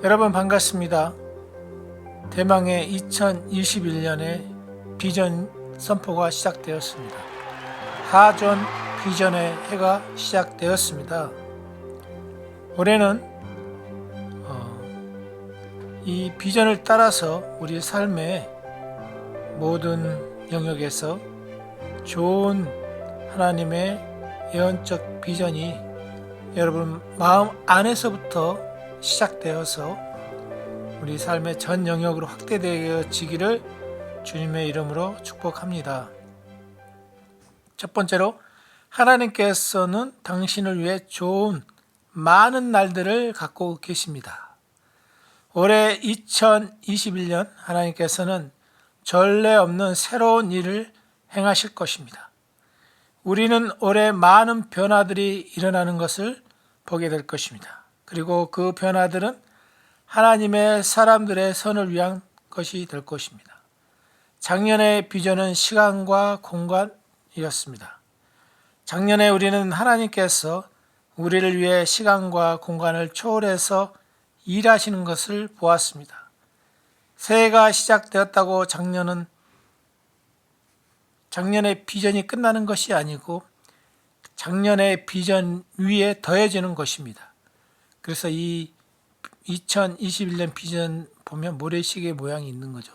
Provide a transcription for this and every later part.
여러분 반갑습니다. 대망의 2021년의 비전 선포가 시작되었습니다. 하전 비전의 해가 시작되었습니다. 올해는 이 비전을 따라서 우리 삶의 모든 영역에서 좋은 하나님의 예언적 비전이 여러분 마음 안에서부터 시작되어서 우리 삶의 전 영역으로 확대되어지기를 주님의 이름으로 축복합니다. 첫 번째로, 하나님께서는 당신을 위해 좋은 많은 날들을 갖고 계십니다. 올해 2021년 하나님께서는 전례 없는 새로운 일을 행하실 것입니다. 우리는 올해 많은 변화들이 일어나는 것을 보게 될 것입니다. 그리고 그 변화들은 하나님의 사람들의 선을 위한 것이 될 것입니다. 작년의 비전은 시간과 공간이었습니다. 작년에 우리는 하나님께서 우리를 위해 시간과 공간을 초월해서 일하시는 것을 보았습니다. 새해가 시작되었다고 작년의 비전이 끝나는 것이 아니고 작년의 비전 위에 더해지는 것입니다. 그래서 이 2021년 비전 보면 모래시계 모양이 있는 거죠.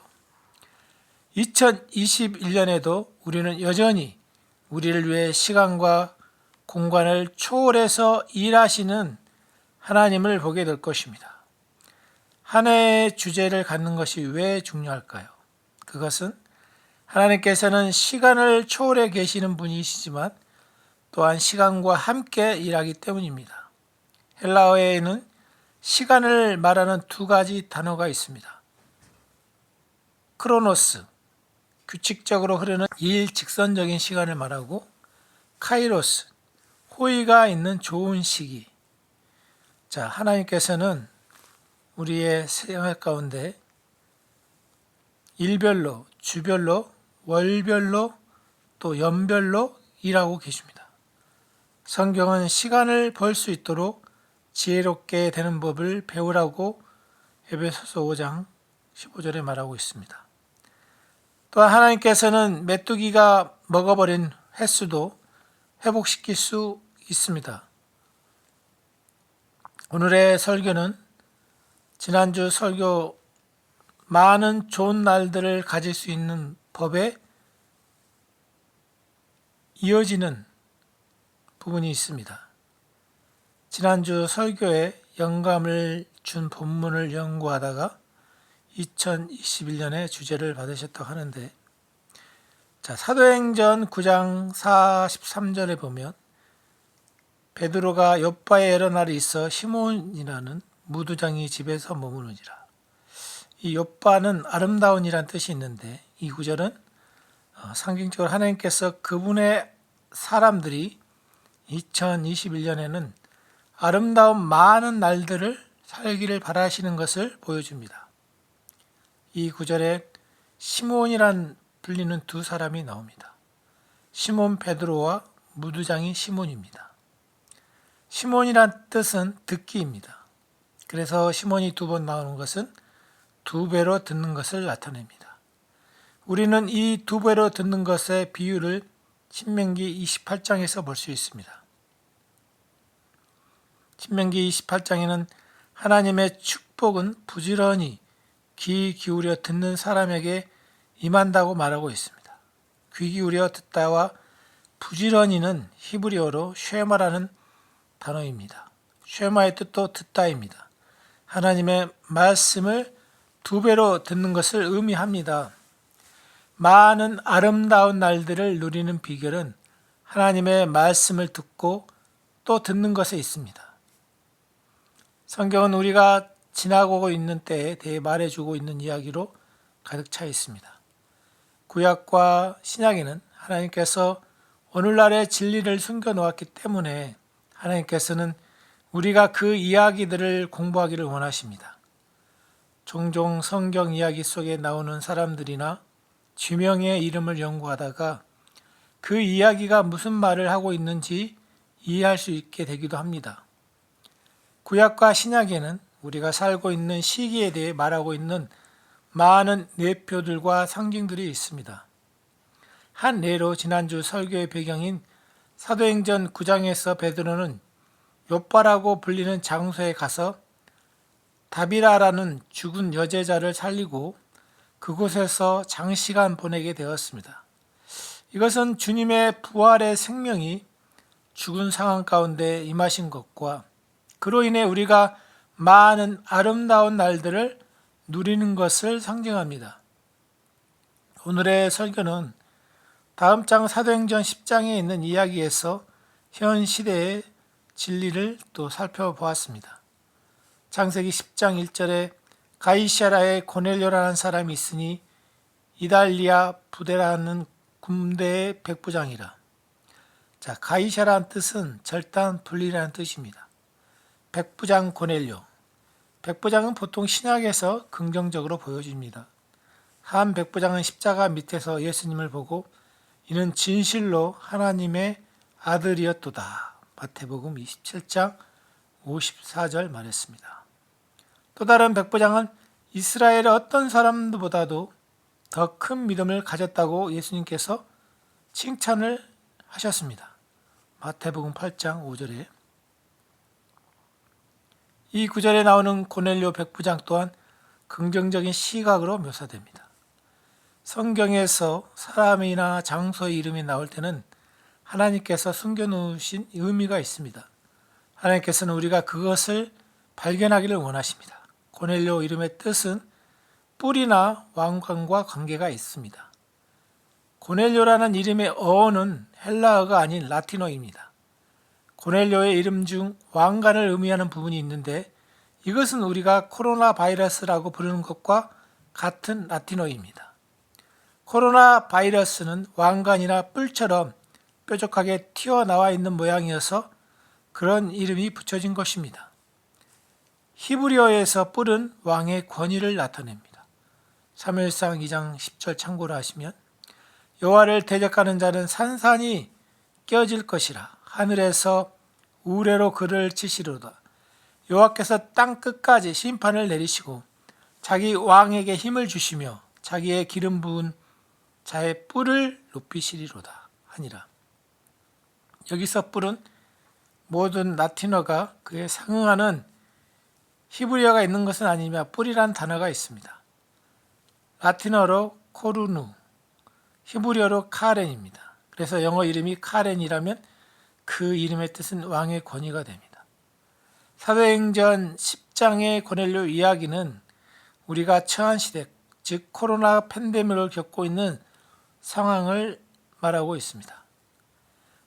2021년에도 우리는 여전히 우리를 위해 시간과 공간을 초월해서 일하시는 하나님을 보게 될 것입니다. 한 해의 주제를 갖는 것이 왜 중요할까요? 그것은 하나님께서는 시간을 초월해 계시는 분이시지만 또한 시간과 함께 일하기 때문입니다. 헬라어에는 시간을 말하는 두 가지 단어가 있습니다. 크로노스, 규칙적으로 흐르는 일직선적인 시간을 말하고, 카이로스, 호의가 있는 좋은 시기. 자, 하나님께서는 우리의 생활 가운데 일별로, 주별로, 월별로, 또 연별로 일하고 계십니다. 성경은 시간을 벌 수 있도록 지혜롭게 되는 법을 배우라고 에베소서 5장 15절에 말하고 있습니다. 또한 하나님께서는 메뚜기가 먹어버린 횟수도 회복시킬 수 있습니다. 오늘의 설교는 지난주 설교 많은 좋은 날들을 가질 수 있는 법에 이어지는 부분이 있습니다. 지난주 설교에 영감을 준 본문을 연구하다가 2021년의 주제를 받으셨다고 하는데, 자, 사도행전 9장 43절에 보면 베드로가 욥바에 여러 날이 있어 시몬이라는 무두장이 집에서 머무르니라. 이 욥바는 아름다운이란 뜻이 있는데, 이 구절은 상징적으로 하나님께서 그분의 사람들이 2021년에는 아름다운 많은 날들을 살기를 바라시는 것을 보여줍니다. 이 구절에 시몬이란 불리는 두 사람이 나옵니다. 시몬 베드로와 무두장이 시몬입니다. 시몬이란 뜻은 듣기입니다. 그래서 시몬이 두 번 나오는 것은 두 배로 듣는 것을 나타냅니다. 우리는 이 두 배로 듣는 것의 비유를 신명기 28장에서 볼 수 있습니다. 신명기 28장에는 하나님의 축복은 부지런히 귀 기울여 듣는 사람에게 임한다고 말하고 있습니다. 귀 기울여 듣다와 부지런히는 히브리어로 쉐마라는 단어입니다. 쉐마의 뜻도 듣다입니다. 하나님의 말씀을 두 배로 듣는 것을 의미합니다. 많은 아름다운 날들을 누리는 비결은 하나님의 말씀을 듣고 또 듣는 것에 있습니다. 성경은 우리가 지나고 있는 때에 대해 말해주고 있는 이야기로 가득 차 있습니다. 구약과 신약에는 하나님께서 오늘날의 진리를 숨겨놓았기 때문에 하나님께서는 우리가 그 이야기들을 공부하기를 원하십니다. 종종 성경 이야기 속에 나오는 사람들이나 지명의 이름을 연구하다가 그 이야기가 무슨 말을 하고 있는지 이해할 수 있게 되기도 합니다. 구약과 신약에는 우리가 살고 있는 시기에 대해 말하고 있는 많은 뇌표들과 상징들이 있습니다. 한 예로 지난주 설교의 배경인 사도행전 9장에서 베드로는 욥바라고 불리는 장소에 가서 다비라라는 죽은 여제자를 살리고 그곳에서 장시간 보내게 되었습니다. 이것은 주님의 부활의 생명이 죽은 상황 가운데 임하신 것과 그로 인해 우리가 많은 아름다운 날들을 누리는 것을 상징합니다. 오늘의 설교는 다음 장 사도행전 10장에 있는 이야기에서 현 시대의 진리를 또 살펴보았습니다. 창세기 10장 1절에 가이사랴에 고넬료라는 사람이 있으니 이달리아 부대라는 군대의 백부장이라. 자, 가이사라는 뜻은 절단 분리라는 뜻입니다. 백부장 고넬료. 백부장은 보통 신약에서 긍정적으로 보여집니다. 한 백부장은 십자가 밑에서 예수님을 보고 이는 진실로 하나님의 아들이었도다. 마태복음 27장 54절 말했습니다. 또 다른 백부장은 이스라엘의 어떤 사람보다도 더 큰 믿음을 가졌다고 예수님께서 칭찬을 하셨습니다. 마태복음 8장 5절에 이 구절에 나오는 고넬료 백부장 또한 긍정적인 시각으로 묘사됩니다. 성경에서 사람이나 장소의 이름이 나올 때는 하나님께서 숨겨놓으신 의미가 있습니다. 하나님께서는 우리가 그것을 발견하기를 원하십니다. 고넬료 이름의 뜻은 뿔이나 왕관과 관계가 있습니다. 고넬료라는 이름의 어원은 헬라어가 아닌 라틴어입니다. 고넬료의 이름 중 왕관을 의미하는 부분이 있는데 이것은 우리가 코로나 바이러스라고 부르는 것과 같은 라틴어입니다. 코로나 바이러스는 왕관이나 뿔처럼 뾰족하게 튀어나와 있는 모양이어서 그런 이름이 붙여진 것입니다. 히브리어에서 뿔은 왕의 권위를 나타냅니다. 사무엘상 2장 10절 참고로 하시면 여호와를 대적하는 자는 산산이 깨어질 것이라 하늘에서 우레로 그를 치시로다. 여호와께서 땅 끝까지 심판을 내리시고 자기 왕에게 힘을 주시며 자기의 기름 부은 자의 뿔을 높이시리로다 하니라. 여기서 뿔은 모든 라틴어가 그에 상응하는 히브리어가 있는 것은 아니며 뿔이라는 단어가 있습니다. 라틴어로 코르누, 히브리어로 카렌입니다. 그래서 영어 이름이 카렌이라면 그 이름의 뜻은 왕의 권위가 됩니다. 사도행전 10장의 고넬료 이야기는 우리가 처한 시대, 즉 코로나 팬데믹을 겪고 있는 상황을 말하고 있습니다.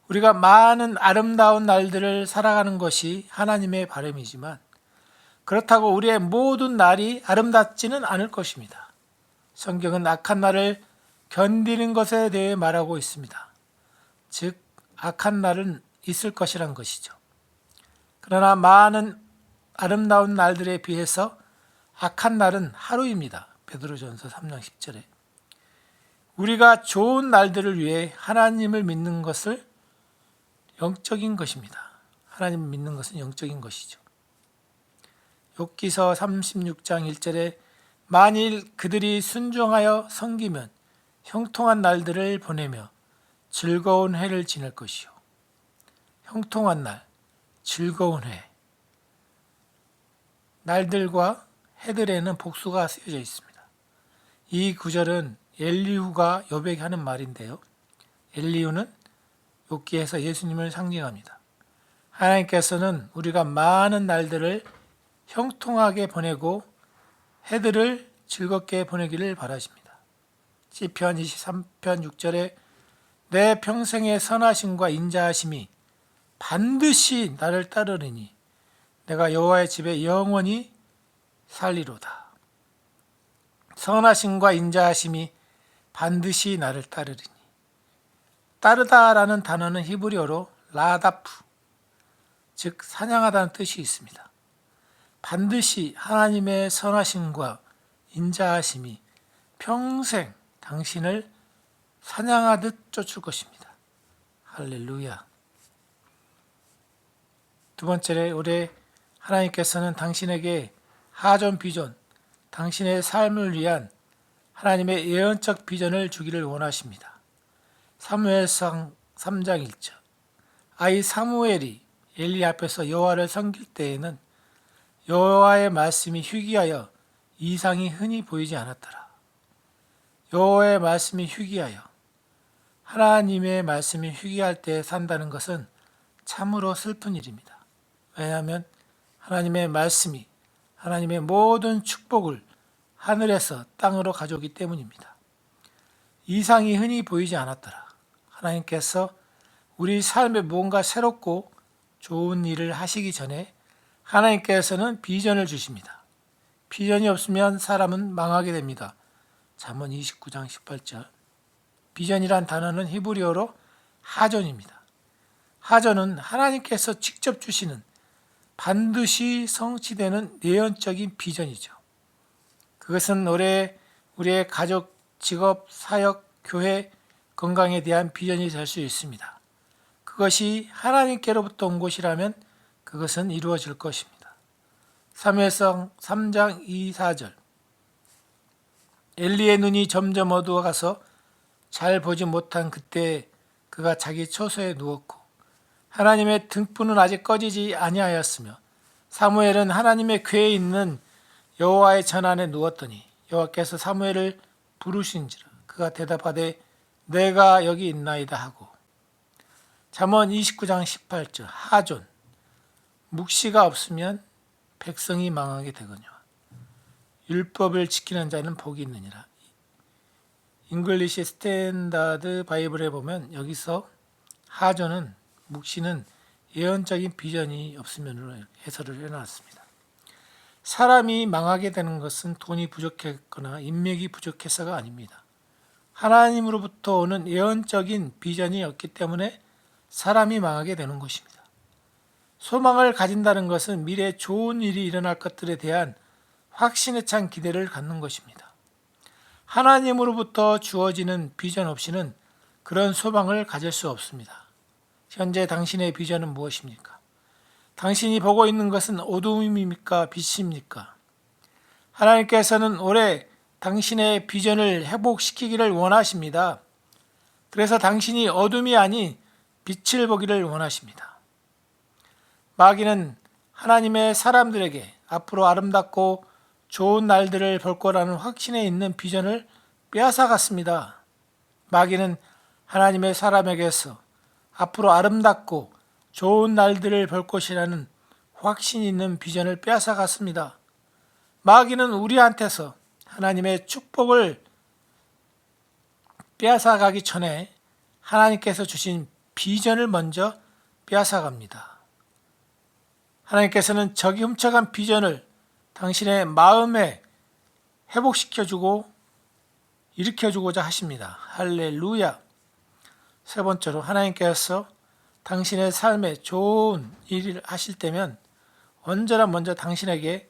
우리가 많은 아름다운 날들을 살아가는 것이 하나님의 바람이지만 그렇다고 우리의 모든 날이 아름답지는 않을 것입니다. 성경은 악한 날을 견디는 것에 대해 말하고 있습니다. 즉 악한 날은 있을 것이란 것이죠. 그러나 많은 아름다운 날들에 비해서 악한 날은 하루입니다. 베드로전서 3장 10절에 우리가 좋은 날들을 위해 하나님을 믿는 것을 영적인 것입니다. 하나님을 믿는 것은 영적인 것이죠. 욥기서 36장 1절에 만일 그들이 순종하여 섬기면 형통한 날들을 보내며 즐거운 해를 지낼 것이요. 형통한 날, 즐거운 해. 날들과 해들에는 복수가 쓰여져 있습니다. 이 구절은 엘리후가 욥에게 하는 말인데요. 엘리후는 욥기에서 예수님을 상징합니다. 하나님께서는 우리가 많은 날들을 형통하게 보내고 해들을 즐겁게 보내기를 바라십니다. 시편 23편 6절에 내 평생의 선하심과 인자하심이 반드시 나를 따르리니 내가 여호와의 집에 영원히 살리로다. 선하심과 인자하심이 반드시 나를 따르리니 따르다라는 단어는 히브리어로 라다프, 즉 사냥하다는 뜻이 있습니다. 반드시 하나님의 선하심과 인자하심이 평생 당신을 사냥하듯 쫓을 것입니다. 할렐루야. 두 번째로 올해 하나님께서는 당신에게 하존 비전, 당신의 삶을 위한 하나님의 예언적 비전을 주기를 원하십니다. 사무엘상 3장 1절. 아이 사무엘이 엘리 앞에서 여호와를 섬길 때에는 여호와의 말씀이 희귀하여 이상이 흔히 보이지 않았더라. 여호와의 말씀이 희귀하여, 하나님의 말씀이 희귀할 때 산다는 것은 참으로 슬픈 일입니다. 왜냐하면 하나님의 말씀이 하나님의 모든 축복을 하늘에서 땅으로 가져오기 때문입니다. 이상이 흔히 보이지 않았더라. 하나님께서 우리 삶에 뭔가 새롭고 좋은 일을 하시기 전에 하나님께서는 비전을 주십니다. 비전이 없으면 사람은 망하게 됩니다. 잠언 29장 18절. 비전이란 단어는 히브리어로 하존입니다. 하존은 하나님께서 직접 주시는 반드시 성취되는 예언적인 비전이죠. 그것은 우리의 가족, 직업, 사역, 교회, 건강에 대한 비전이 될 수 있습니다. 그것이 하나님께로부터 온 것이라면 그것은 이루어질 것입니다. 사무엘상 3장 2, 4절. 엘리의 눈이 점점 어두워가서 잘 보지 못한 그때 그가 자기 처소에 누웠고 하나님의 등불은 아직 꺼지지 아니하였으며 사무엘은 하나님의 궤에 있는 여호와의 전 안에 누웠더니 여호와께서 사무엘을 부르신지라 그가 대답하되 내가 여기 있나이다 하고. 잠언 29장 18절. 하존. 묵시가 없으면 백성이 망하게 되거니와 율법을 지키는 자는 복이 있느니라. 잉글리시 스탠다드 바이블에 보면 여기서 하존은, 묵시는 예언적인 비전이 없으면으로 해설을 해놨습니다. 사람이 망하게 되는 것은 돈이 부족했거나 인맥이 부족해서가 아닙니다. 하나님으로부터 오는 예언적인 비전이 없기 때문에 사람이 망하게 되는 것입니다. 소망을 가진다는 것은 미래에 좋은 일이 일어날 것들에 대한 확신에 찬 기대를 갖는 것입니다. 하나님으로부터 주어지는 비전 없이는 그런 소망을 가질 수 없습니다. 현재 당신의 비전은 무엇입니까? 당신이 보고 있는 것은 어두움입니까? 빛입니까? 하나님께서는 올해 당신의 비전을 회복시키기를 원하십니다. 그래서 당신이 어둠이 아닌 빛을 보기를 원하십니다. 마귀는 하나님의 사람들에게 앞으로 아름답고 좋은 날들을 볼 거라는 확신에 있는 비전을 빼앗아갔습니다. 마귀는 하나님의 사람에게서 앞으로 아름답고 좋은 날들을 볼 것이라는 확신 있는 비전을 빼앗아갔습니다. 마귀는 우리한테서 하나님의 축복을 빼앗아가기 전에 하나님께서 주신 비전을 먼저 빼앗아갑니다. 하나님께서는 저기 훔쳐간 비전을 당신의 마음에 회복시켜주고 일으켜주고자 하십니다. 할렐루야. 세 번째로 하나님께서 당신의 삶에 좋은 일을 하실 때면 언제나 먼저 당신에게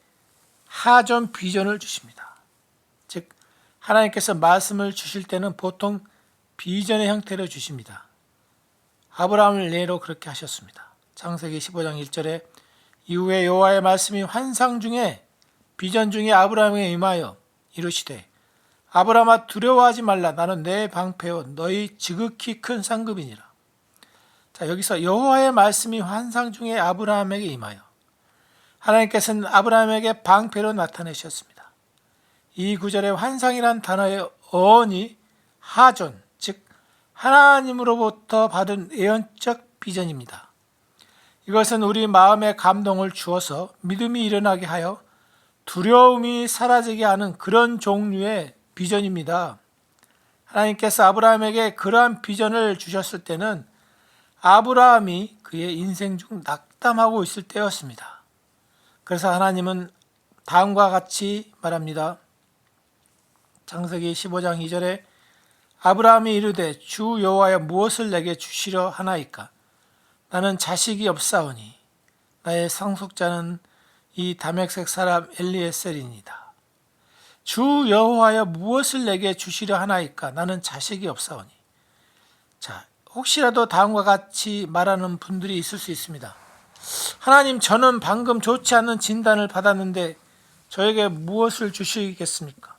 하존 비전을 주십니다. 즉 하나님께서 말씀을 주실 때는 보통 비전의 형태로 주십니다. 아브라함을 예로 그렇게 하셨습니다. 창세기 15장 1절에 이후에 여호와의 말씀이 환상 중에 비전 중에 아브라함에게 임하여 이르시되 아브라함아 두려워하지 말라 나는 내 방패요 너희 지극히 큰 상급이니라. 자, 여기서 여호와의 말씀이 환상 중에 아브라함에게 임하여 하나님께서는 아브라함에게 방패로 나타내셨습니다. 이 구절의 환상이란 단어의 어원이 하존, 즉 하나님으로부터 받은 예언적 비전입니다. 이것은 우리 마음에 감동을 주어서 믿음이 일어나게 하여 두려움이 사라지게 하는 그런 종류의 비전입니다. 하나님께서 아브라함에게 그러한 비전을 주셨을 때는 아브라함이 그의 인생 중 낙담하고 있을 때였습니다. 그래서 하나님은 다음과 같이 말합니다. 창세기 15장 2절에 아브라함이 이르되 주 여호와여 무엇을 내게 주시려 하나이까? 나는 자식이 없사오니 나의 상속자는 이 다메섹 사람 엘리에셀이니이다. 주 여호와여 무엇을 내게 주시려 하나이까? 나는 자식이 없사오니. 자, 혹시라도 다음과 같이 말하는 분들이 있을 수 있습니다. 하나님, 저는 방금 좋지 않은 진단을 받았는데 저에게 무엇을 주시겠습니까?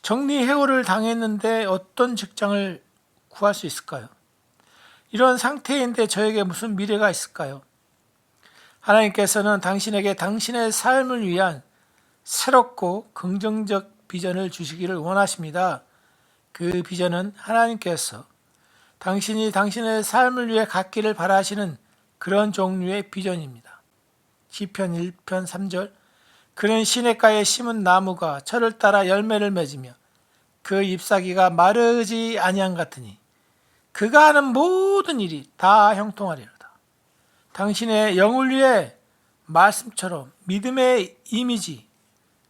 정리해고를 당했는데 어떤 직장을 구할 수 있을까요? 이런 상태인데 저에게 무슨 미래가 있을까요? 하나님께서는 당신에게 당신의 삶을 위한 새롭고 긍정적 비전을 주시기를 원하십니다. 그 비전은 하나님께서 당신이 당신의 삶을 위해 갖기를 바라시는 그런 종류의 비전입니다. 시편 1편 3절 그는 시냇가에 심은 나무가 철을 따라 열매를 맺으며 그 잎사귀가 마르지 아니한 같으니 그가 하는 모든 일이 다 형통하리로다. 당신의 영을 위해 말씀처럼 믿음의 이미지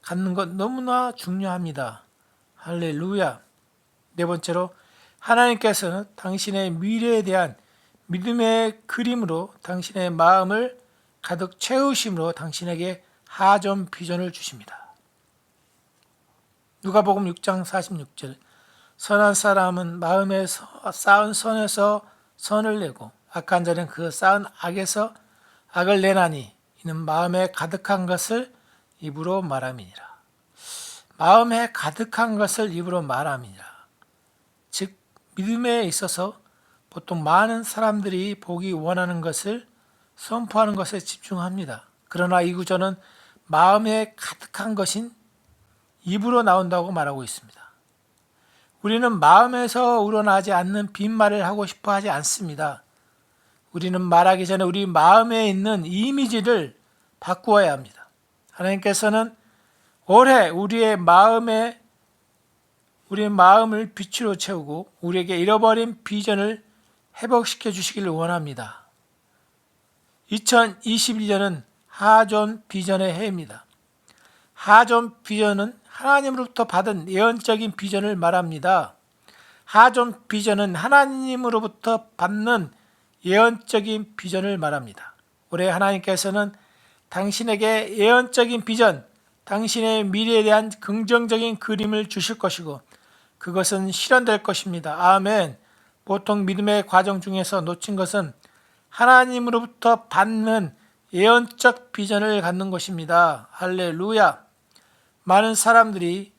갖는 것 너무나 중요합니다. 할렐루야. 네 번째로 하나님께서는 당신의 미래에 대한 믿음의 그림으로 당신의 마음을 가득 채우심으로 당신에게 하전 비전을 주십니다. 누가복음 6장 46절 선한 사람은 마음에 쌓은 선에서 선을 내고 악한 자는 그 쌓은 악에서 악을 내나니 이는 마음에 가득한 것을 입으로 말함이니라. 마음에 가득한 것을 입으로 말함이니라. 즉 믿음에 있어서 보통 많은 사람들이 보기 원하는 것을 선포하는 것에 집중합니다. 그러나 이 구절은 마음에 가득한 것인 입으로 나온다고 말하고 있습니다. 우리는 마음에서 우러나지 않는 빈말을 하고 싶어 하지 않습니다. 우리는 말하기 전에 우리 마음에 있는 이미지를 바꾸어야 합니다. 하나님께서는 올해 우리의 마음을 빛으로 채우고 우리에게 잃어버린 비전을 회복시켜 주시기를 원합니다. 2021년은 하전 비전의 해입니다. 하전 비전은 하나님으로부터 받은 예언적인 비전을 말합니다. 하전 비전은 하나님으로부터 받는 예언적인 비전을 말합니다. 올해 하나님께서는 당신에게 예언적인 비전, 당신의 미래에 대한 긍정적인 그림을 주실 것이고 그것은 실현될 것입니다. 아멘. 보통 믿음의 과정 중에서 놓친 것은 하나님으로부터 받는 예언적 비전을 갖는 것입니다. 할렐루야. 많은 사람들이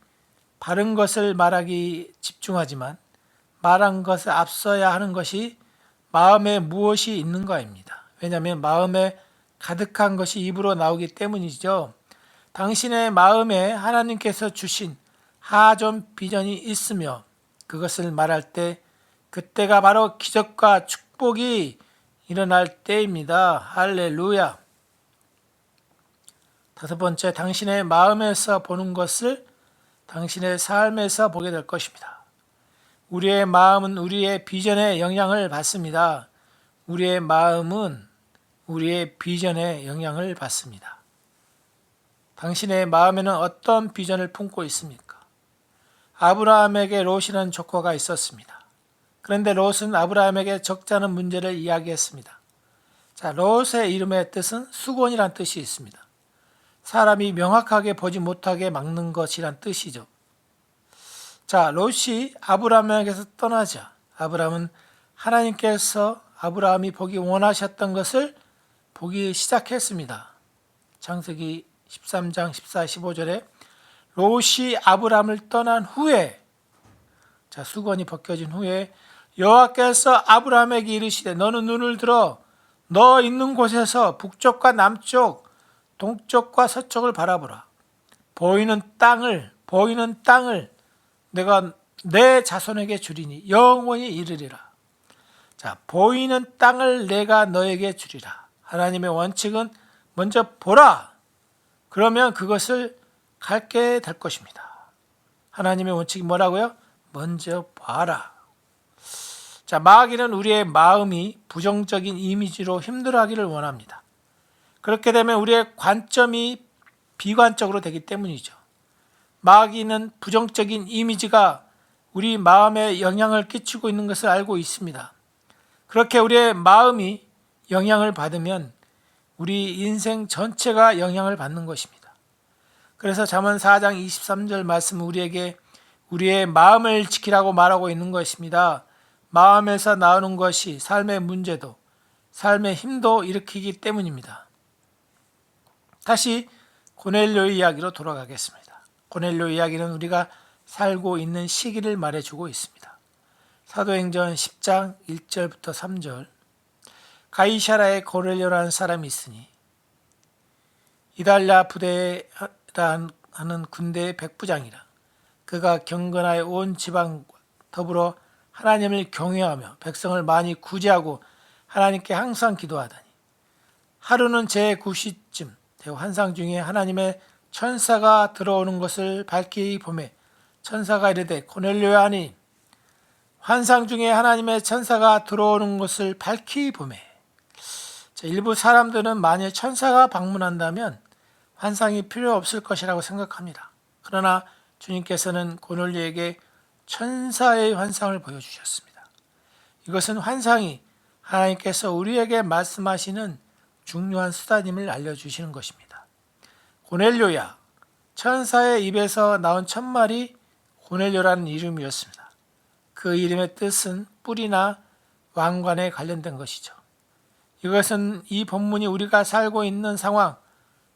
바른 것을 말하기 집중하지만 말한 것에 앞서야 하는 것이 마음에 무엇이 있는가입니다. 왜냐하면 마음에 가득한 것이 입으로 나오기 때문이죠. 당신의 마음에 하나님께서 주신 하전 비전이 있으며 그것을 말할 때 그때가 바로 기적과 축복이 일어날 때입니다. 할렐루야. 다섯 번째, 당신의 마음에서 보는 것을 당신의 삶에서 보게 될 것입니다. 우리의 마음은 우리의 비전에 영향을 받습니다. 우리의 마음은 우리의 비전에 영향을 받습니다. 당신의 마음에는 어떤 비전을 품고 있습니까? 아브라함에게 롯이라는 조커가 있었습니다. 그런데 롯은 아브라함에게 적잖은 문제를 이야기했습니다. 자, 롯의 이름의 뜻은 수곤이란 뜻이 있습니다. 사람이 명확하게 보지 못하게 막는 것이란 뜻이죠. 자, 롯이 아브라함에게서 떠나자 아브라함은 하나님께서 아브라함이 보기 원하셨던 것을 보기 시작했습니다. 창세기 13장 14, 15절에 롯이 아브라함을 떠난 후에 자, 수건이 벗겨진 후에 여호와께서 아브라함에게 이르시되 너는 눈을 들어 너 있는 곳에서 북쪽과 남쪽 동쪽과 서쪽을 바라보라. 보이는 땅을 내가 내 자손에게 주리니 영원히 이르리라. 자, 보이는 땅을 내가 너에게 주리라. 하나님의 원칙은 먼저 보라. 그러면 그것을 갖게 될 것입니다. 하나님의 원칙이 뭐라고요? 먼저 봐라. 자, 마귀는 우리의 마음이 부정적인 이미지로 힘들어하기를 원합니다. 그렇게 되면 우리의 관점이 비관적으로 되기 때문이죠. 마귀는 부정적인 이미지가 우리 마음에 영향을 끼치고 있는 것을 알고 있습니다. 그렇게 우리의 마음이 영향을 받으면 우리 인생 전체가 영향을 받는 것입니다. 그래서 잠언 4장 23절 말씀은 우리에게 우리의 마음을 지키라고 말하고 있는 것입니다. 마음에서 나오는 것이 삶의 문제도 삶의 힘도 일으키기 때문입니다. 다시 고넬료의 이야기로 돌아가겠습니다. 고넬료 이야기는 우리가 살고 있는 시기를 말해주고 있습니다. 사도행전 10장 1절부터 3절. 가이사라에 고넬료라는 사람이 있으니 이달랴 부대라 하는 군대의 백부장이라. 그가 경건하여 온 지방과 더불어 하나님을 경외하며 백성을 많이 구제하고 하나님께 항상 기도하다니 하루는 제9시쯤 되어 환상 중에 하나님의 천사가 들어오는 것을 밝히 보매 천사가 이르되 고넬료야 하니 환상 중에 하나님의 천사가 들어오는 것을 밝히 보매. 일부 사람들은 만일 천사가 방문한다면 환상이 필요 없을 것이라고 생각합니다. 그러나 주님께서는 고넬료에게 천사의 환상을 보여주셨습니다. 이것은 환상이 하나님께서 우리에게 말씀하시는 중요한 수단임을 알려주시는 것입니다. 고넬료야, 천사의 입에서 나온 첫말이 고넬료라는 이름이었습니다. 그 이름의 뜻은 뿔이나 왕관에 관련된 것이죠. 이것은 이 본문이 우리가 살고 있는 상황,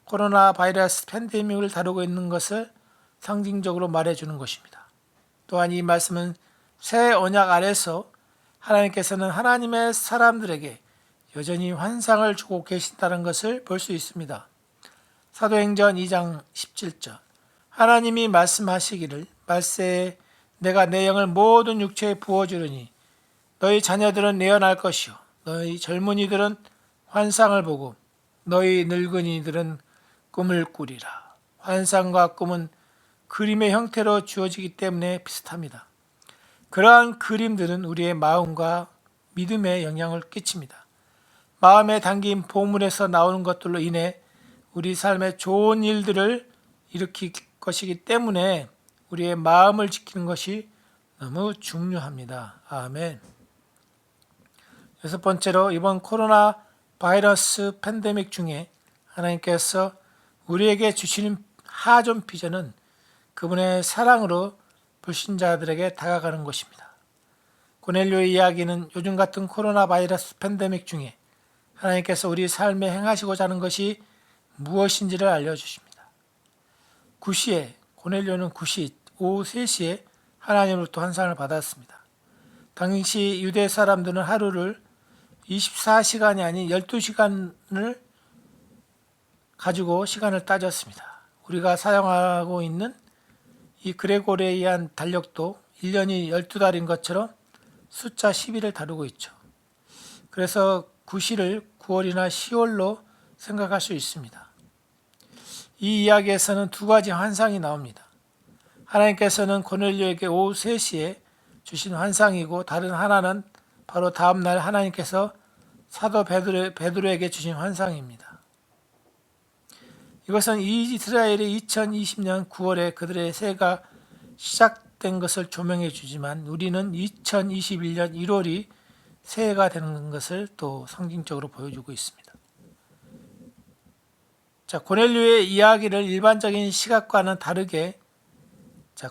코로나 바이러스 팬데믹을 다루고 있는 것을 상징적으로 말해주는 것입니다. 또한 이 말씀은 새 언약 아래서 하나님께서는 하나님의 사람들에게 여전히 환상을 주고 계신다는 것을 볼 수 있습니다. 사도행전 2장 17절. 하나님이 말씀하시기를 말세에 내가 내 영을 모든 육체에 부어주려니 너희 자녀들은 내어날 것이요 너희 젊은이들은 환상을 보고 너희 늙은이들은 꿈을 꾸리라. 환상과 꿈은 그림의 형태로 주어지기 때문에 비슷합니다. 그러한 그림들은 우리의 마음과 믿음에 영향을 끼칩니다. 마음에 담긴 보물에서 나오는 것들로 인해 우리 삶에 좋은 일들을 일으킬 것이기 때문에 우리의 마음을 지키는 것이 너무 중요합니다. 아멘. 여섯 번째로 이번 코로나 바이러스 팬데믹 중에 하나님께서 우리에게 주시는 하존 비전은 그분의 사랑으로 불신자들에게 다가가는 것입니다. 고넬료의 이야기는 요즘 같은 코로나 바이러스 팬데믹 중에 하나님께서 우리 삶에 행하시고자 하는 것이 무엇인지를 알려주십니다. 9시에 고넬료는 9시 오후 3시에 하나님으로부터 환상을 받았습니다. 당시 유대 사람들은 하루를 24시간이 아닌 12시간을 가지고 시간을 따졌습니다. 우리가 사용하고 있는 이 그레고리안 달력도 1년이 12달인 것처럼 숫자 12를 다루고 있죠. 그래서 9시를 9월이나 10월로 생각할 수 있습니다. 이 이야기에서는 두 가지 환상이 나옵니다. 하나님께서는 고넬료에게 오후 3시에 주신 환상이고 다른 하나는 바로 다음날 하나님께서 사도 베드로에게 주신 환상입니다. 이것은 이스라엘의 2020년 9월에 그들의 새해가 시작된 것을 조명해 주지만 우리는 2021년 1월이 새해가 되는 것을 또 상징적으로 보여주고 있습니다. 고넬료의 이야기를 일반적인 시각과는 다르게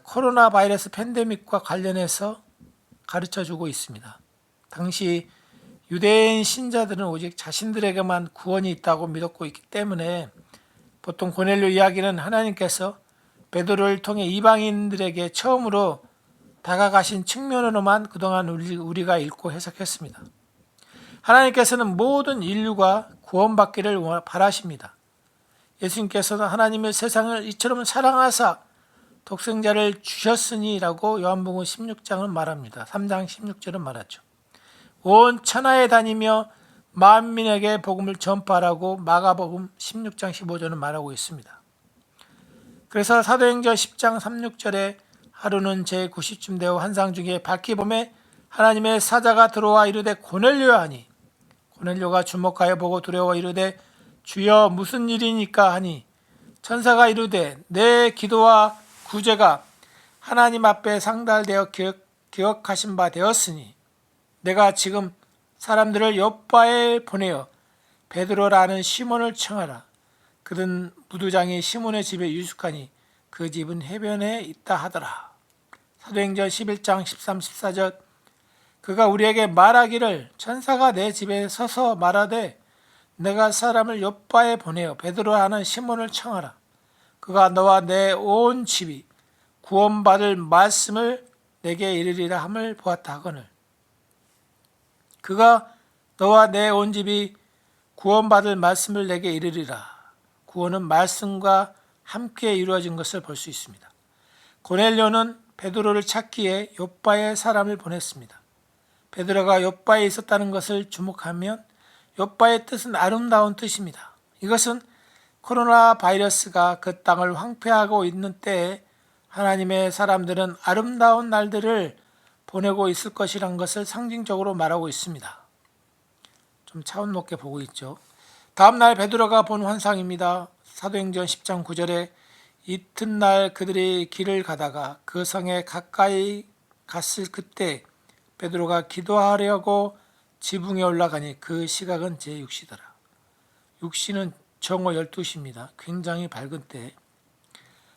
코로나 바이러스 팬데믹과 관련해서 가르쳐주고 있습니다. 당시 유대인 신자들은 오직 자신들에게만 구원이 있다고 믿었고 있기 때문에 보통 고넬료 이야기는 하나님께서 베드로를 통해 이방인들에게 처음으로 다가가신 측면으로만 그동안 우리가 읽고 해석했습니다. 하나님께서는 모든 인류가 구원받기를 바라십니다. 예수님께서는 하나님의 세상을 이처럼 사랑하사 독생자를 주셨으니라고 요한복음 16장은 말합니다. 3장 16절은 말하죠. 온 천하에 다니며 만민에게 복음을 전파하라고 마가복음 16장 15절은 말하고 있습니다. 그래서 사도행전 10장 36절에 하루는 제9시쯤 되어 환상 중에 밝히 보매 하나님의 사자가 들어와 이르되 고넬료야 하니 고넬료가 주목하여 보고 두려워 이르되 주여 무슨 일이니까 하니 천사가 이르되 내 기도와 구제가 하나님 앞에 상달되어 기억하신 바 되었으니 내가 지금 사람들을 요바에 보내어 베드로라는 시몬을 청하라. 그는 무두장이 시몬의 집에 유숙하니 그 집은 해변에 있다 하더라. 사도행전 11장 13, 14절. 그가 우리에게 말하기를 천사가 내 집에 서서 말하되 내가 사람을 요바에 보내어 베드로라는 시몬을 청하라. 그가 너와 내 온 집이 구원받을 말씀을 내게 이르리라 함을 보았다 하거늘 그가 너와 내 온 집이 구원받을 말씀을 내게 이르리라. 구원은 말씀과 함께 이루어진 것을 볼 수 있습니다. 고넬료는 베드로를 찾기에 욥바에 사람을 보냈습니다. 베드로가 욥바에 있었다는 것을 주목하면 욥바의 뜻은 아름다운 뜻입니다. 이것은 코로나 바이러스가 그 땅을 황폐하고 있는 때에 하나님의 사람들은 아름다운 날들을 보내고 있을 것이란 것을 상징적으로 말하고 있습니다. 좀 차원 높게 보고 있죠. 다음 날 베드로가 본 환상입니다. 사도행전 10장 9절에 이튿날 그들이 길을 가다가 그 성에 가까이 갔을 그때 베드로가 기도하려고 지붕에 올라가니 그 시각은 제6시더라. 6시는 정오 12시입니다. 굉장히 밝은 때.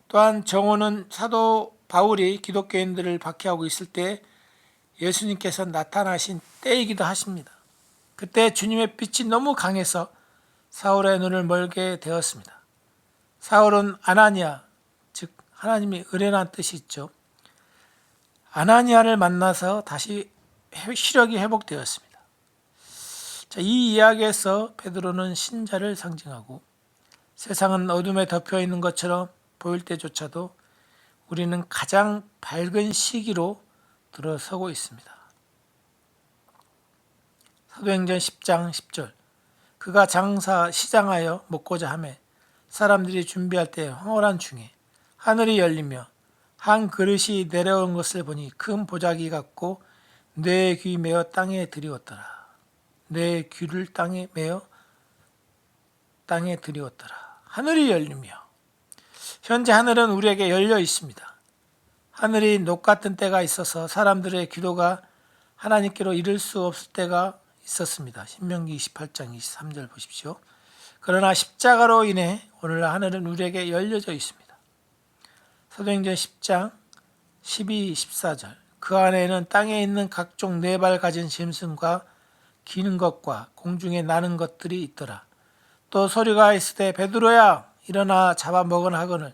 또한 정오는 사도 바울이 기독교인들을 박해하고 있을 때 예수님께서 나타나신 때이기도 하십니다. 그때 주님의 빛이 너무 강해서 사울의 눈을 멀게 되었습니다. 사울은 아나니아, 즉 하나님이 은혜란 뜻이 있죠. 아나니아를 만나서 다시 시력이 회복되었습니다. 이 이야기에서 베드로는 신자를 상징하고 세상은 어둠에 덮여 있는 것처럼 보일 때조차도 우리는 가장 밝은 시기로 들어서고 있습니다. 사도행전 10장 10절 그가 시장하여 먹고자 하매 사람들이 준비할 때 황홀한 중에 하늘이 열리며 한 그릇이 내려온 것을 보니 큰 보자기 같고 내 귀 메어 땅에 들이었더라. 내 귀를 땅에 메어 땅에 들이었더라. 하늘이 열리며 현재 하늘은 우리에게 열려 있습니다. 하늘이 녹 같은 때가 있어서 사람들의 기도가 하나님께로 이를 수 없을 때가 있었습니다. 신명기 28장 23절 보십시오. 그러나 십자가로 인해 오늘날 하늘은 우리에게 열려져 있습니다. 사도행전 10장 12, 14절 그 안에는 땅에 있는 각종 네 발 가진 짐승과 기는 것과 공중에 나는 것들이 있더라. 또 소리가 있으되 베드로야 일어나 잡아먹으나 하거늘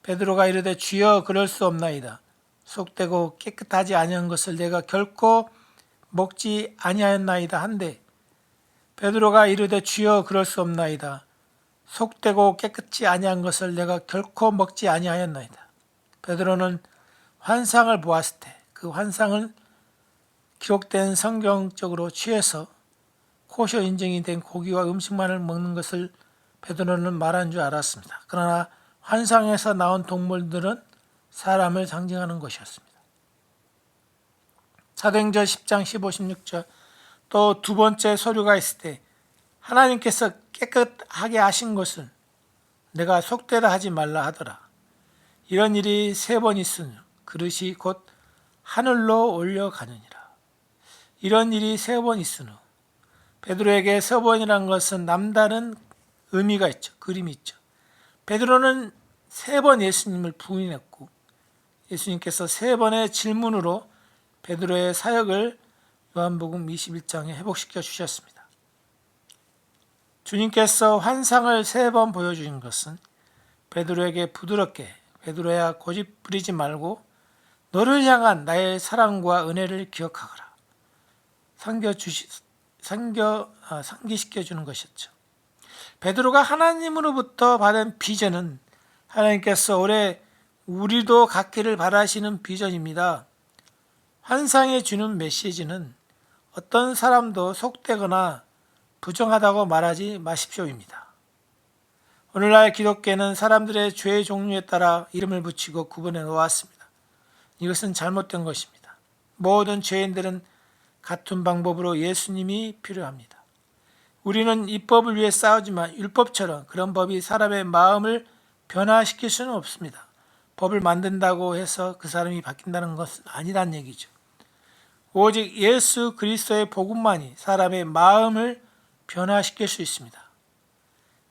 베드로가 이르되 주여 그럴 수 없나이다. 속되고 깨끗하지 아니한 것을 내가 결코 먹지 아니하였나이다 한데 베드로가 이르되 주여 그럴 수 없나이다. 속되고 깨끗지 아니한 것을 내가 결코 먹지 아니하였나이다. 베드로는 환상을 보았을 때 그 환상을 기록된 성경적으로 취해서 코셔 인증이 된 고기와 음식만을 먹는 것을 베드로는 말한 줄 알았습니다. 그러나 환상에서 나온 동물들은 사람을 상징하는 것이었습니다. 사도행전 10장 15, 16절 또 두 번째 소리가 있을 때 하나님께서 깨끗하게 하신 것은 내가 속되다 하지 말라 하더라. 이런 일이 3번 있으니 그릇이 곧 하늘로 올려가느니라. 이런 일이 3번 있으니 베드로에게 3번이라는 것은 남다른 의미가 있죠. 그림이 있죠. 베드로는 3번 예수님을 부인했고 예수님께서 3번의 질문으로 베드로의 사역을 요한복음 21장에 회복시켜 주셨습니다. 주님께서 환상을 3번 보여주신 것은 베드로에게 부드럽게 베드로야 고집 부리지 말고 너를 향한 나의 사랑과 은혜를 기억하거라. 상기시켜 주는 것이었죠. 베드로가 하나님으로부터 받은 비전은 하나님께서 올해 우리도 갖기를 바라시는 비전입니다. 환상에 주는 메시지는 어떤 사람도 속되거나 부정하다고 말하지 마십시오입니다. 오늘날 기독교는 사람들의 죄의 종류에 따라 이름을 붙이고 구분해 놓았습니다. 이것은 잘못된 것입니다. 모든 죄인들은 같은 방법으로 예수님이 필요합니다. 우리는 율법을 위해 싸우지만 율법처럼 그런 법이 사람의 마음을 변화시킬 수는 없습니다. 법을 만든다고 해서 그 사람이 바뀐다는 것은 아니란 얘기죠. 오직 예수 그리스도의 복음만이 사람의 마음을 변화시킬 수 있습니다.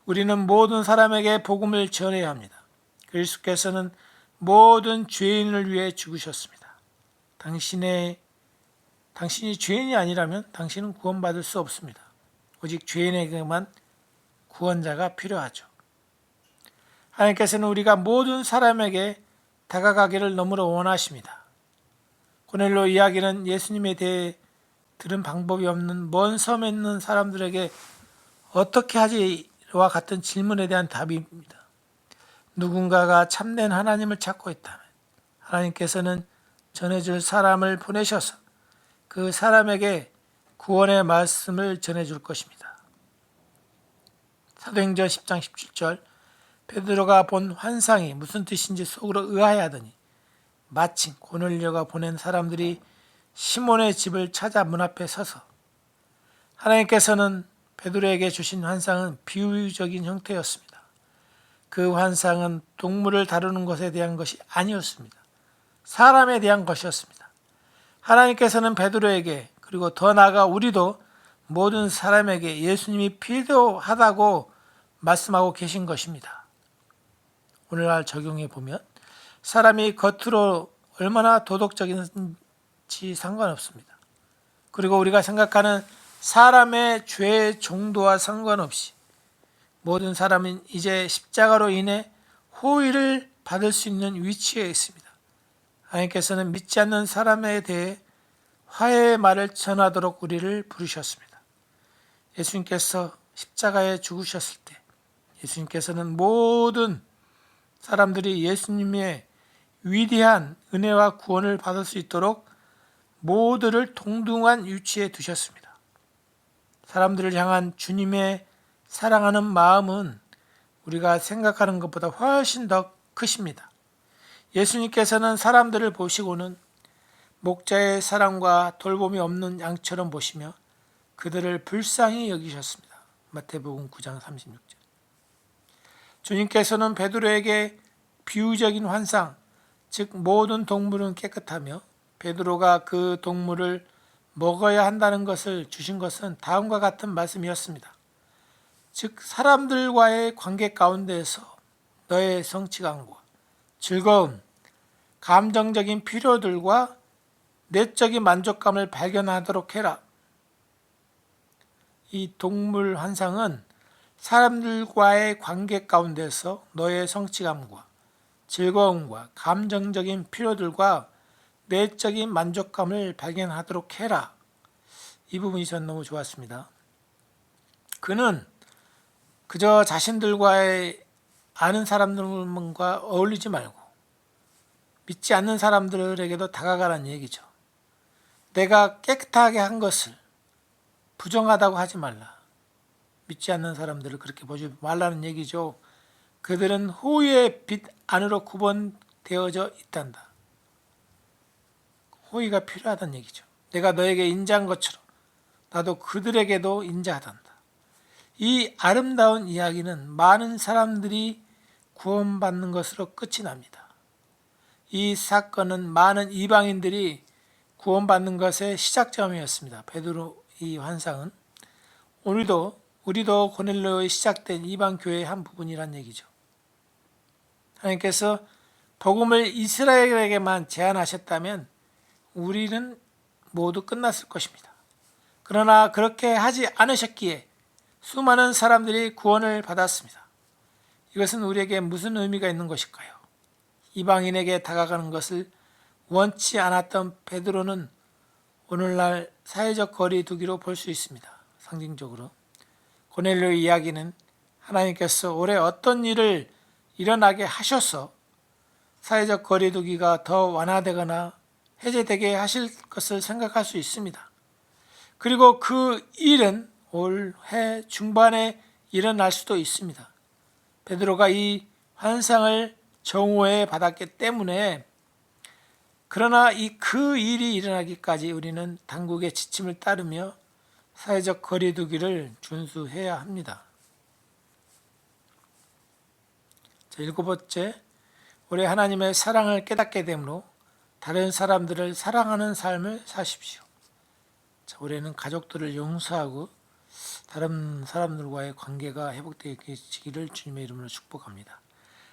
우리는 모든 사람에게 복음을 전해야 합니다. 그리스도께서는 모든 죄인을 위해 죽으셨습니다. 당신이 죄인이 아니라면 당신은 구원받을 수 없습니다. 오직 죄인에게만 구원자가 필요하죠. 하나님께서는 우리가 모든 사람에게 다가가기를 너무나 원하십니다. 고넬료 이야기는 예수님에 대해 들은 방법이 없는 먼 섬에 있는 사람들에게 어떻게 하지와 같은 질문에 대한 답입니다. 누군가가 참된 하나님을 찾고 있다면 하나님께서는 전해줄 사람을 보내셔서 그 사람에게 구원의 말씀을 전해줄 것입니다. 사도행전 10장 17절 베드로가 본 환상이 무슨 뜻인지 속으로 의아해하더니 마침 고넬료가 보낸 사람들이 시몬의 집을 찾아 문 앞에 서서 하나님께서는 베드로에게 주신 환상은 비유적인 형태였습니다. 그 환상은 동물을 다루는 것에 대한 것이 아니었습니다. 사람에 대한 것이었습니다. 하나님께서는 베드로에게 그리고 더 나아가 우리도 모든 사람에게 예수님이 필요하다고 말씀하고 계신 것입니다. 오늘날 적용해 보면 사람이 겉으로 얼마나 도덕적인지 상관없습니다. 그리고 우리가 생각하는 사람의 죄의 정도와 상관없이 모든 사람은 이제 십자가로 인해 호의를 받을 수 있는 위치에 있습니다. 하나님께서는 믿지 않는 사람에 대해 화해의 말을 전하도록 우리를 부르셨습니다. 예수님께서 십자가에 죽으셨을 때 예수님께서는 모든 사람들이 예수님의 위대한 은혜와 구원을 받을 수 있도록 모두를 동등한 위치에 두셨습니다. 사람들을 향한 주님의 사랑하는 마음은 우리가 생각하는 것보다 훨씬 더 크십니다. 예수님께서는 사람들을 보시고는 목자의 사랑과 돌봄이 없는 양처럼 보시며 그들을 불쌍히 여기셨습니다. 마태복음 9장 36절. 주님께서는 베드로에게 비유적인 환상, 즉 모든 동물은 깨끗하며 베드로가 그 동물을 먹어야 한다는 것을 주신 것은 다음과 같은 말씀이었습니다. 즉 사람들과의 관계 가운데에서 너의 성취감과 즐거움, 감정적인 필요들과 내적인 만족감을 발견하도록 해라. 이 동물 환상은 사람들과의 관계 가운데서 너의 성취감과 즐거움과 감정적인 필요들과 내적인 만족감을 발견하도록 해라. 이 부분이 전 너무 좋았습니다. 그는 그저 자신들과의 아는 사람들과 어울리지 말고 믿지 않는 사람들에게도 다가가라는 얘기죠. 내가 깨끗하게 한 것을 부정하다고 하지 말라. 믿지 않는 사람들을 그렇게 보지 말라는 얘기죠. 그들은 호의의 빛 안으로 구분되어져 있단다. 호의가 필요하다는 얘기죠. 내가 너에게 인자한 것처럼 나도 그들에게도 인자하단다. 이 아름다운 이야기는 많은 사람들이 구원받는 것으로 끝이 납니다. 이 사건은 많은 이방인들이 구원받는 것의 시작점이었습니다. 베드로 이 환상은 우리도 고넬료에 시작된 이방 교회의 한 부분이란 얘기죠. 하나님께서 복음을 이스라엘에게만 제한하셨다면 우리는 모두 끝났을 것입니다. 그러나 그렇게 하지 않으셨기에 수많은 사람들이 구원을 받았습니다. 이것은 우리에게 무슨 의미가 있는 것일까요? 이방인에게 다가가는 것을 원치 않았던 베드로는 오늘날 사회적 거리 두기로 볼 수 있습니다. 상징적으로 고넬료 이야기는 하나님께서 올해 어떤 일을 일어나게 하셔서 사회적 거리 두기가 더 완화되거나 해제되게 하실 것을 생각할 수 있습니다. 그리고 그 일은 올해 중반에 일어날 수도 있습니다. 베드로가 이 환상을 정오에 받았기 때문에 그러나 그 일이 일어나기까지 우리는 당국의 지침을 따르며 사회적 거리두기를 준수해야 합니다. 자, 7번째, 올해 하나님의 사랑을 깨닫게 되므로 다른 사람들을 사랑하는 삶을 사십시오. 자, 올해는 가족들을 용서하고 다른 사람들과의 관계가 회복되기를 주님의 이름으로 축복합니다.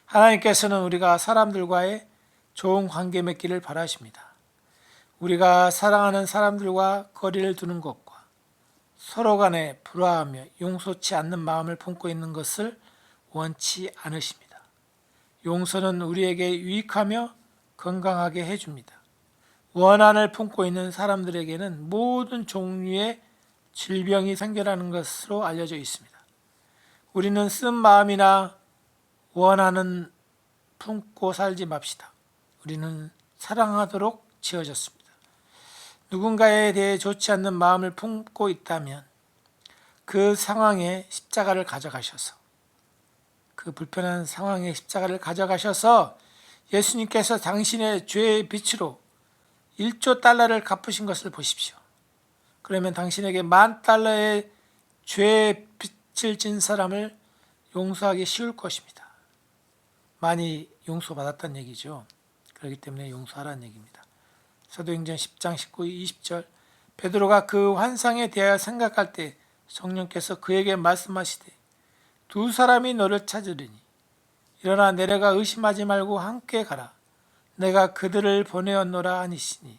하나님께서는 우리가 사람들과의 좋은 관계 맺기를 바라십니다. 우리가 사랑하는 사람들과 거리를 두는 것과 서로 간에 불화하며 용서치 않는 마음을 품고 있는 것을 원치 않으십니다. 용서는 우리에게 유익하며 건강하게 해줍니다. 원한을 품고 있는 사람들에게는 모든 종류의 질병이 생겨나는 것으로 알려져 있습니다. 우리는 쓴 마음이나 원한은 품고 살지 맙시다. 우리는 사랑하도록 지어졌습니다. 누군가에 대해 좋지 않는 마음을 품고 있다면 그 상황에 십자가를 가져가셔서, 그 불편한 상황에 십자가를 가져가셔서 예수님께서 당신의 죄의 빛으로 1조 달러를 갚으신 것을 보십시오. 그러면 당신에게 10,000달러의 죄의 빛을 진 사람을 용서하기 쉬울 것입니다. 많이 용서받았다는 얘기죠. 그렇기 때문에 용서하라는 얘기입니다. 사도행전 10장 19, 20절 베드로가 그 환상에 대하여 생각할 때 성령께서 그에게 말씀하시되 두 사람이 너를 찾으리니 일어나 내려가 의심하지 말고 함께 가라. 내가 그들을 보내었노라 하니시니.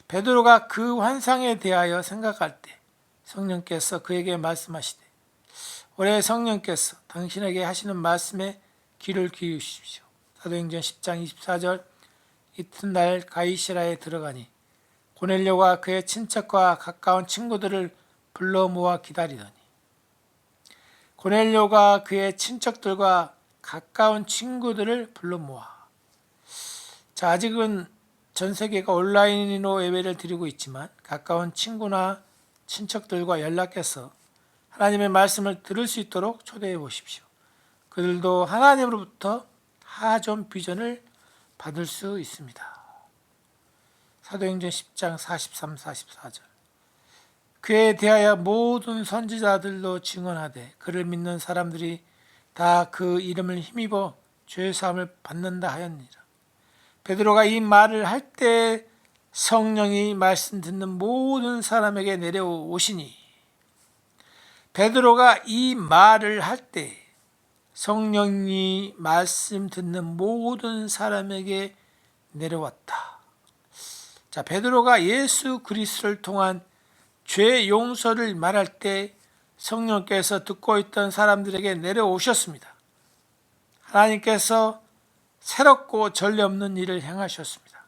베드로가 그 환상에 대하여 생각할 때 성령께서 그에게 말씀하시되 올해 성령께서 당신에게 하시는 말씀에 귀를 기울이십시오. 사도행전 10장 24절 이튿날 가이사랴에 들어가니 고넬료가 그의 친척과 가까운 친구들을 불러 모아 기다리더니. 고넬료가 그의 친척들과 가까운 친구들을 불러 모아. 자, 아직은 전 세계가 온라인으로 예배를 드리고 있지만 가까운 친구나 친척들과 연락해서 하나님의 말씀을 들을 수 있도록 초대해 보십시오. 그들도 하나님으로부터 하존 비전을 받을 수 있습니다. 사도행전 10장 43, 44절 그에 대하여 모든 선지자들도 증언하되 그를 믿는 사람들이 다 그 이름을 힘입어 죄사함을 받는다 하였느니라. 베드로가 이 말을 할 때 성령이 말씀 듣는 모든 사람에게 내려오시니. 베드로가 이 말을 할 때 성령이 말씀 듣는 모든 사람에게 내려왔다. 자, 베드로가 예수 그리스도를 통한 죄 용서를 말할 때 성령께서 듣고 있던 사람들에게 내려오셨습니다. 하나님께서 새롭고 전례 없는 일을 행하셨습니다.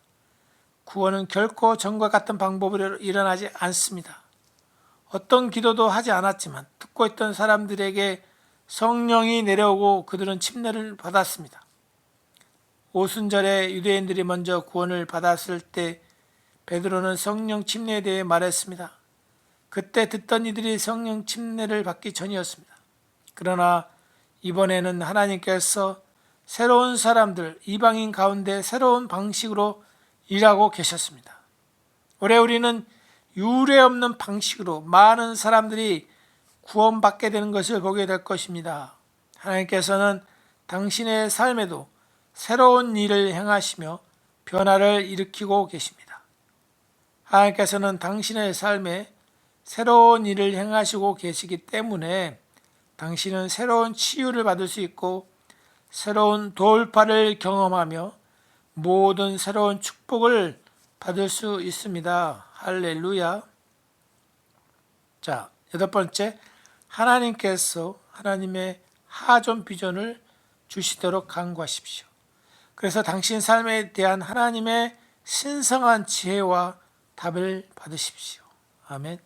구원은 결코 전과 같은 방법으로 일어나지 않습니다. 어떤 기도도 하지 않았지만 듣고 있던 사람들에게 성령이 내려오고 그들은 침례를 받았습니다. 오순절에 유대인들이 먼저 구원을 받았을 때 베드로는 성령 침례에 대해 말했습니다. 그때 듣던 이들이 성령 침례를 받기 전이었습니다. 그러나 이번에는 하나님께서 새로운 사람들, 이방인 가운데 새로운 방식으로 일하고 계셨습니다. 올해 우리는 유례 없는 방식으로 많은 사람들이 구원받게 되는 것을 보게 될 것입니다. 하나님께서는 당신의 삶에도 새로운 일을 행하시며 변화를 일으키고 계십니다. 하나님께서는 당신의 삶에 새로운 일을 행하시고 계시기 때문에 당신은 새로운 치유를 받을 수 있고 새로운 돌파를 경험하며 모든 새로운 축복을 받을 수 있습니다. 할렐루야. 자, 8번째, 하나님께서 하나님의 하존 비전을 주시도록 간구하십시오. 그래서 당신 삶에 대한 하나님의 신성한 지혜와 답을 받으십시오. 아멘.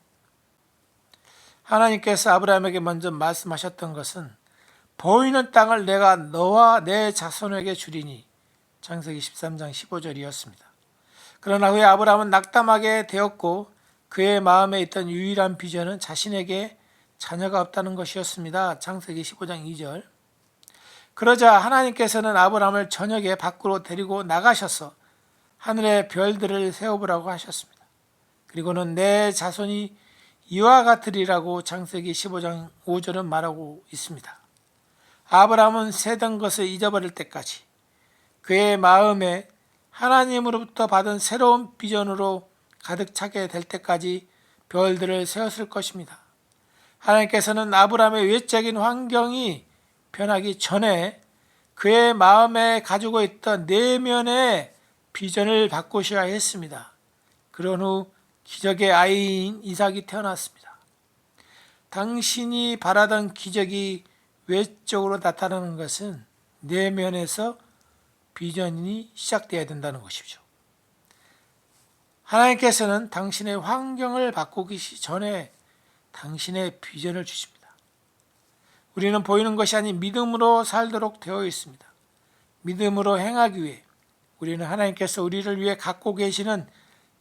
하나님께서 아브라함에게 먼저 말씀하셨던 것은 보이는 땅을 내가 너와 내 자손에게 주리니 창세기 13장 15절이었습니다. 그러나 후에 아브라함은 낙담하게 되었고 그의 마음에 있던 유일한 비전은 자신에게 자녀가 없다는 것이었습니다. 창세기 15장 2절. 그러자 하나님께서는 아브라함을 저녁에 밖으로 데리고 나가셔서 하늘의 별들을 세어보라고 하셨습니다. 그리고는 내 자손이 이와 같으리라고 창세기 15장 5절은 말하고 있습니다. 아브라함은 세던 것을 잊어버릴 때까지 그의 마음에 하나님으로부터 받은 새로운 비전으로 가득 차게 될 때까지 별들을 세웠을 것입니다. 하나님께서는 아브라함의 외적인 환경이 변하기 전에 그의 마음에 가지고 있던 내면의 비전을 바꾸셔야 했습니다. 그런 후 기적의 아이인 이삭이 태어났습니다. 당신이 바라던 기적이 외적으로 나타나는 것은 내면에서 비전이 시작되어야 된다는 것이죠. 하나님께서는 당신의 환경을 바꾸기 전에 당신의 비전을 주십니다. 우리는 보이는 것이 아닌 믿음으로 살도록 되어 있습니다. 믿음으로 행하기 위해 우리는 하나님께서 우리를 위해 갖고 계시는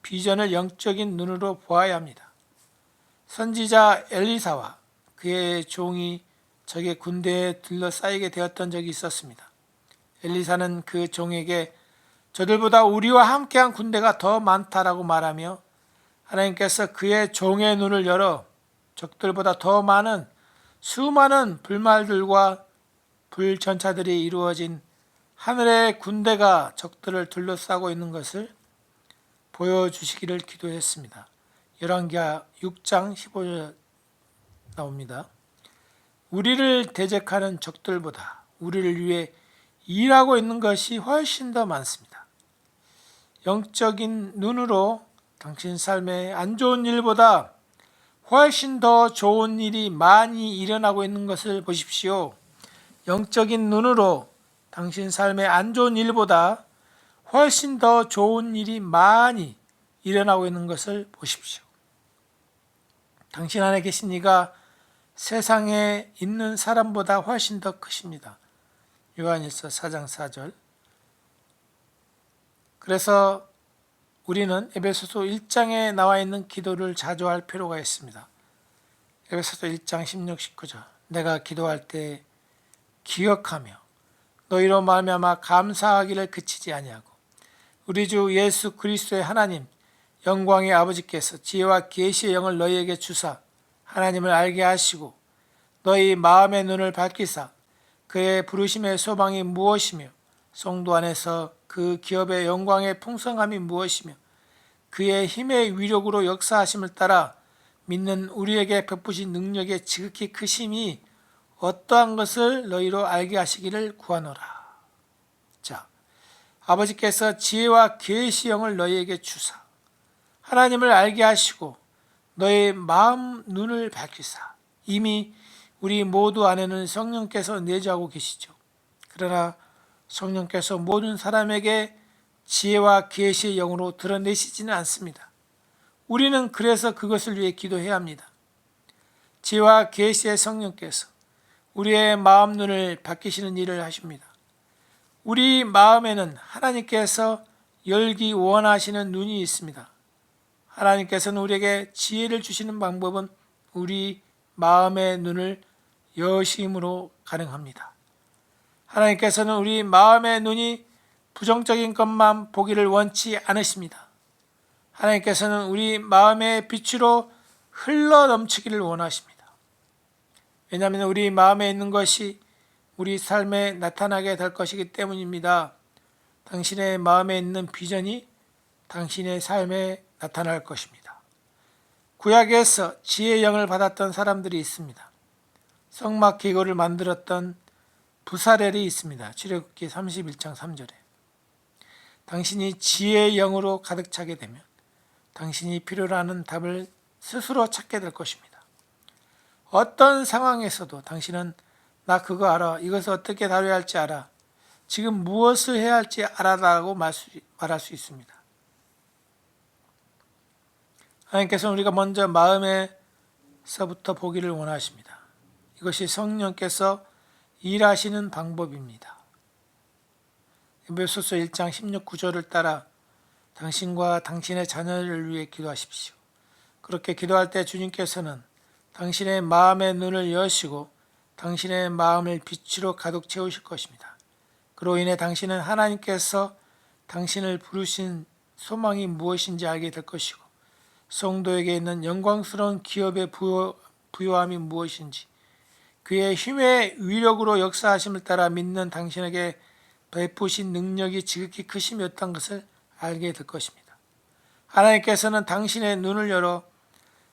비전을 영적인 눈으로 보아야 합니다. 선지자 엘리사와 그의 종이 적의 군대에 둘러싸이게 되었던 적이 있었습니다. 엘리사는 그 종에게 저들보다 우리와 함께한 군대가 더 많다라고 말하며 하나님께서 그의 종의 눈을 열어 적들보다 더 많은 수많은 불말들과 불전차들이 이루어진 하늘의 군대가 적들을 둘러싸고 있는 것을 보여주시기를 기도했습니다. 열왕기하 6장 15절 나옵니다. 우리를 대적하는 적들보다 우리를 위해 일하고 있는 것이 훨씬 더 많습니다. 영적인 눈으로 당신 삶에 안 좋은 일보다 훨씬 더 좋은 일이 많이 일어나고 있는 것을 보십시오. 영적인 눈으로 당신 삶에 안 좋은 일보다 훨씬 더 좋은 일이 많이 일어나고 있는 것을 보십시오. 당신 안에 계신 이가 세상에 있는 사람보다 훨씬 더 크십니다. 요한일서 4장 4절. 그래서 우리는 에베소서 1장에 나와 있는 기도를 자주 할 필요가 있습니다. 에베소서 1장 16, 19절. 내가 기도할 때 기억하며 너희로 말미암아 감사하기를 그치지 아니하고 우리 주 예수 그리스도의 하나님 영광의 아버지께서 지혜와 계시의 영을 너희에게 주사 하나님을 알게 하시고 너희 마음의 눈을 밝히사 그의 부르심의 소망이 무엇이며 성도 안에서 그 기업의 영광의 풍성함이 무엇이며 그의 힘의 위력으로 역사하심을 따라 믿는 우리에게 베푸신 능력의 지극히 크심이 어떠한 것을 너희로 알게 하시기를 구하노라. 자, 아버지께서 지혜와 계시의 영을 너희에게 주사 하나님을 알게 하시고 너희 마음 눈을 밝히사 이미 우리 모두 안에는 성령께서 내주하고 계시죠. 그러나 성령께서 모든 사람에게 지혜와 계시의 영으로 드러내시지는 않습니다. 우리는 그래서 그것을 위해 기도해야 합니다. 지혜와 계시의 성령께서 우리의 마음 눈을 밝히시는 일을 하십니다. 우리 마음에는 하나님께서 열기 원하시는 눈이 있습니다. 하나님께서는 우리에게 지혜를 주시는 방법은 우리 마음의 눈을 여심으로 가능합니다. 하나님께서는 우리 마음의 눈이 부정적인 것만 보기를 원치 않으십니다. 하나님께서는 우리 마음의 빛으로 흘러 넘치기를 원하십니다. 왜냐하면 우리 마음에 있는 것이 우리 삶에 나타나게 될 것이기 때문입니다. 당신의 마음에 있는 비전이 당신의 삶에 나타날 것입니다. 구약에서 지혜의 영을 받았던 사람들이 있습니다. 성막 기구를 만들었던 부사렐이 있습니다. 출애굽기 31장 3절에 당신이 지혜의 영으로 가득 차게 되면 당신이 필요로 하는 답을 스스로 찾게 될 것입니다. 어떤 상황에서도 당신은 나 그거 알아. 이것을 어떻게 다뤄야 할지 알아. 지금 무엇을 해야 할지 알아라고 말할 수 있습니다. 하나님께서는 우리가 먼저 마음에서부터 보기를 원하십니다. 이것이 성령께서 일하시는 방법입니다. 에베소서 1장 16, 9절을 따라 당신과 당신의 자녀를 위해 기도하십시오. 그렇게 기도할 때 주님께서는 당신의 마음의 눈을 여시고 당신의 마음을 빛으로 가득 채우실 것입니다. 그로 인해 당신은 하나님께서 당신을 부르신 소망이 무엇인지 알게 될 것이고 성도에게 있는 영광스러운 기업의 부요함이 무엇인지 그의 힘의 위력으로 역사하심을 따라 믿는 당신에게 베푸신 능력이 지극히 크심이 었던 것을 알게 될 것입니다. 하나님께서는 당신의 눈을 열어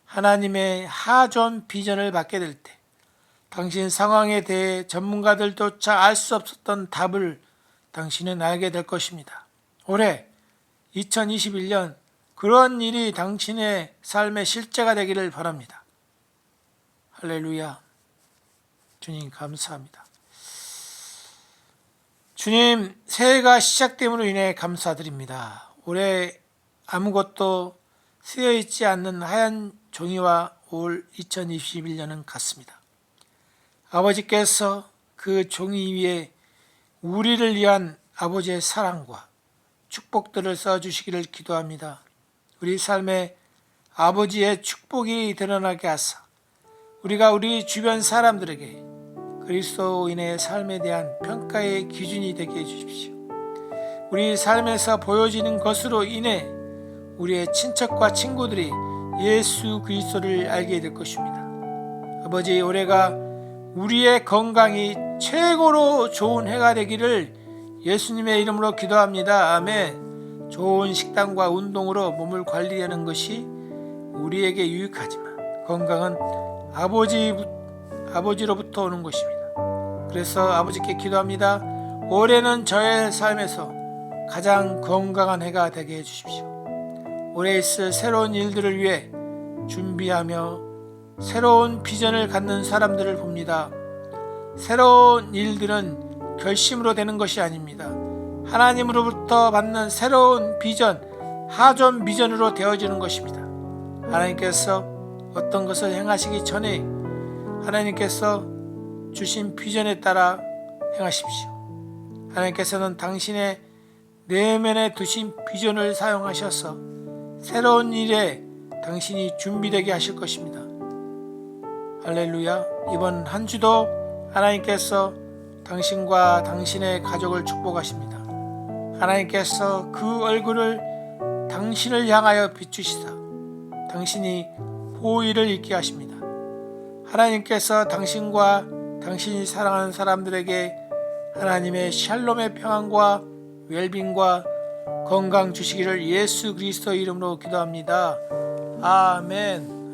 하나님의 하존 비전을 받게 될 때 당신 상황에 대해 전문가들조차 알 수 없었던 답을 당신은 알게 될 것입니다. 올해 2021년 그런 일이 당신의 삶의 실제가 되기를 바랍니다. 할렐루야. 주님 감사합니다. 주님, 새해가 시작됨으로 인해 감사드립니다. 올해 아무것도 쓰여있지 않는 하얀 종이와 올 2021년은 같습니다. 아버지께서 그 종이 위에 우리를 위한 아버지의 사랑과 축복들을 써주시기를 기도합니다. 우리 삶에 아버지의 축복이 드러나게 하사 우리가 우리 주변 사람들에게 그리스도인의 삶에 대한 평가의 기준이 되게 해주십시오. 우리 삶에서 보여지는 것으로 인해 우리의 친척과 친구들이 예수 그리스도를 알게 될 것입니다. 아버지, 올해가 우리의 건강이 최고로 좋은 해가 되기를 예수님의 이름으로 기도합니다. 아멘. 좋은 식단과 운동으로 몸을 관리하는 것이 우리에게 유익하지만 건강은 아버지로부터 오는 것입니다. 그래서 아버지께 기도합니다. 올해는 저의 삶에서 가장 건강한 해가 되게 해주십시오. 올해 있을 새로운 일들을 위해 준비하며 새로운 비전을 갖는 사람들을 봅니다. 새로운 일들은 결심으로 되는 것이 아닙니다. 하나님으로부터 받는 새로운 비전, 하전 비전으로 되어지는 것입니다. 하나님께서 어떤 것을 행하시기 전에 하나님께서 주신 비전에 따라 행하십시오. 하나님께서는 당신의 내면에 두신 비전을 사용하셔서 새로운 일에 당신이 준비되게 하실 것입니다. 할렐루야. 이번 한 주도 하나님께서 당신과 당신의 가족을 축복하십니다. 하나님께서 그 얼굴을 당신을 향하여 비추시사 당신이 호의를 있게 하십니다. 하나님께서 당신과 당신이 사랑하는 사람들에게 하나님의 샬롬의 평안과 웰빙과 건강 주시기를 예수 그리스도 이름으로 기도합니다. 아멘.